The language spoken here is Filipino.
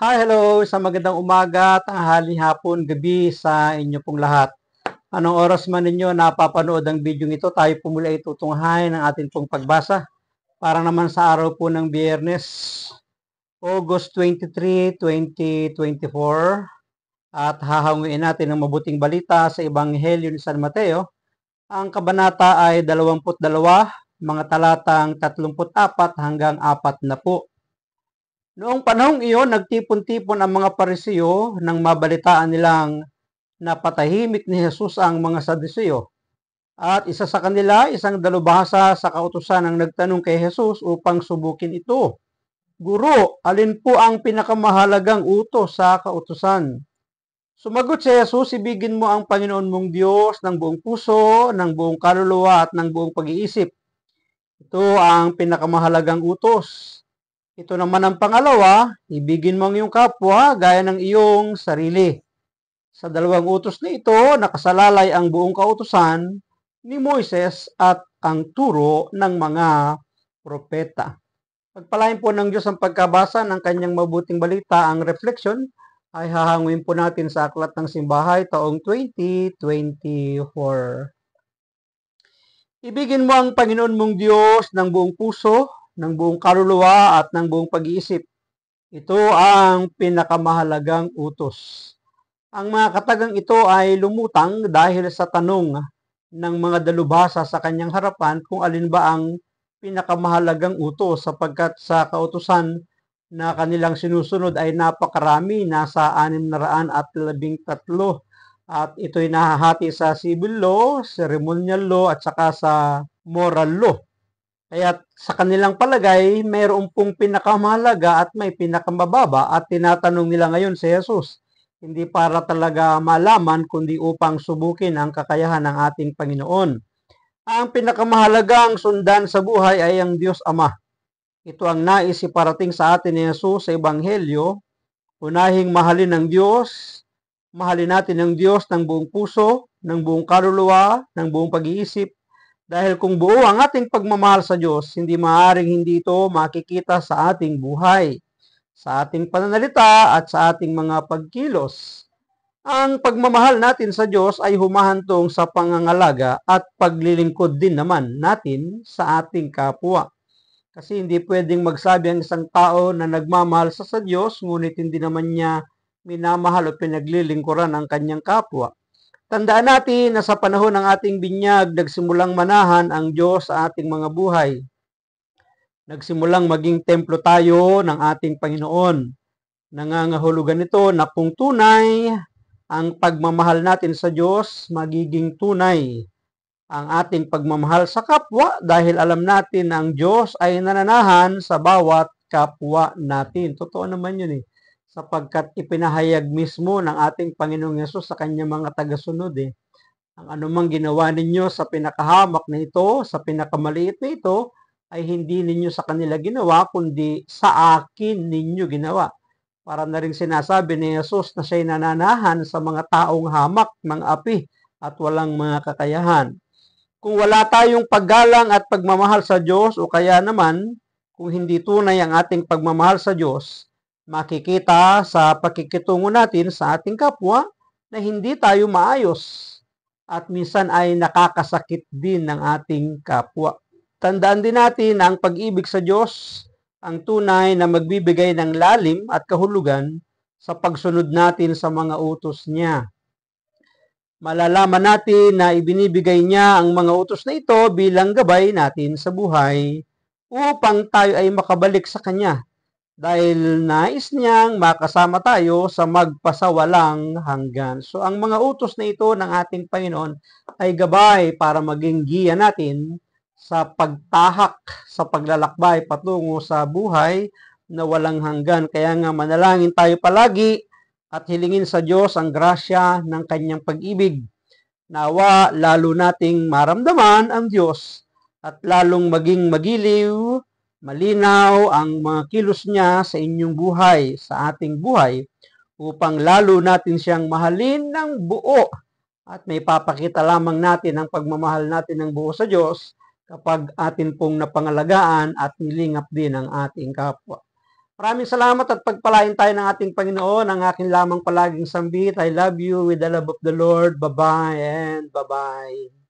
Hello, sa magandang umaga, tanghali, hapon, gabi sa inyo pong lahat. Anong oras man ninyo napapanood ang video ito, tayo po muli ay tutunghayan ng ating pong pagbasa. Para naman sa araw po ng Biyernes, August 23, 2024. At hahanguin natin ang mabuting balita sa Ebanghelyo ni San Mateo. Ang kabanata ay 22, mga talatang 34 hanggang 40. Noong panahong iyon, nagtipon-tipon ang mga Pariseo nang mabalitaan nilang napatahimik ni Jesus ang mga Saduceo. At isa sa kanila, isang dalubhasa sa kautusan ang nagtanong kay Jesus upang subukin ito. Guro, alin po ang pinakamahalagang utos sa kautusan? Sumagot si Jesus, ibigin mo ang Panginoon mong Diyos ng buong puso, ng buong kaluluwa at ng buong pag-iisip. Ito ang pinakamahalagang utos. Ito naman ang pangalawa, ibigin mo ang iyong kapwa gaya ng iyong sarili. Sa dalawang utos na ito, nakasalalay ang buong kautusan ni Moises at ang turo ng mga propeta. Pagpalain po ng Diyos ang pagkabasa ng kanyang mabuting balita. Ang reflection ay hahanguin po natin sa Aklat ng Simbahay taong 2024. Ibigin mo ang Panginoon mong Diyos ng buong puso, ng buong kaluluwa at ng buong pag-iisip. Ito ang pinakamahalagang utos. Ang mga katagang ito ay lumutang dahil sa tanong ng mga dalubhasa sa kanyang harapan kung alin ba ang pinakamahalagang utos, sapagkat sa kautusan na kanilang sinusunod ay napakarami, nasa 613, at ito'y nahahati sa civil law, ceremonial law at saka sa moral law. Kaya sa kanilang palagay, mayroon pong pinakamahalaga at may pinakamababa, at tinatanong nila ngayon si Jesus. Hindi para talaga malaman, kundi upang subukin ang kakayahan ng ating Panginoon. Ang pinakamahalagang sundan sa buhay ay ang Diyos Ama. Ito ang nais iparating sa atin ni Jesus sa Ebanghelyo. Unahing mahalin ang Diyos. Mahalin natin ang Diyos ng buong puso, ng buong kaluluwa, ng buong pag-iisip. Dahil kung buo ang ating pagmamahal sa Diyos, hindi maaaring hindi ito makikita sa ating buhay, sa ating pananalita at sa ating mga pagkilos. Ang pagmamahal natin sa Diyos ay humahantong sa pangangalaga at paglilingkod din naman natin sa ating kapwa. Kasi hindi pwedeng magsabi ang isang tao na nagmamahal sa Diyos, ngunit hindi naman niya minamahal o pinaglilingkuran ang kanyang kapwa. Tandaan natin na sa panahon ng ating binyag, nagsimulang manahan ang Diyos sa ating mga buhay. Nagsimulang maging templo tayo ng ating Panginoon. Nangangahulugan ito na kung tunay ang pagmamahal natin sa Diyos, magiging tunay ang ating pagmamahal sa kapwa, dahil alam natin na ang Diyos ay nananahan sa bawat kapwa natin. Totoo naman yun sapagkat ipinahayag mismo ng ating Panginoong Yesus sa kanyang mga tagasunod Ang anumang ginawa ninyo sa pinakahamak na ito, sa pinakamaliit na ito, ay hindi ninyo sa kanila ginawa, kundi sa akin ninyo ginawa. Para na rin sinasabi ni Jesus na siya'y nananahan sa mga taong hamak, mga api, at walang mga kakayahan. Kung wala tayong paggalang at pagmamahal sa Diyos, o kaya naman, kung hindi tunay ang ating pagmamahal sa Diyos, makikita sa pakikitungo natin sa ating kapwa na hindi tayo maayos at minsan ay nakakasakit din ng ating kapwa. Tandaan din natin na ang pag-ibig sa Diyos ang tunay na magbibigay ng lalim at kahulugan sa pagsunod natin sa mga utos niya. Malalaman natin na ibinibigay niya ang mga utos na ito bilang gabay natin sa buhay upang tayo ay makabalik sa Kanya, dahil nais niyang makasama tayo sa magpasawalang hanggan. So ang mga utos na ito ng ating Panginoon ay gabay para maging giya natin sa pagtahak, sa paglalakbay patungo sa buhay na walang hanggan. Kaya nga manalangin tayo palagi at hilingin sa Diyos ang grasya ng kanyang pag-ibig. Nawa lalo nating maramdaman ang Diyos at lalong maging magiliw, malinaw ang mga kilos niya sa inyong buhay, sa ating buhay, upang lalo natin siyang mahalin ng buo, at may papakita lamang natin ang pagmamahal natin ng buo sa Diyos kapag atin pong napangalagaan at nilingap din ang ating kapwa. Maraming salamat at pagpalain tayo ng ating Panginoon. Ang aking lamang palaging sambit, I love you with the love of the Lord. Bye-bye and bye-bye.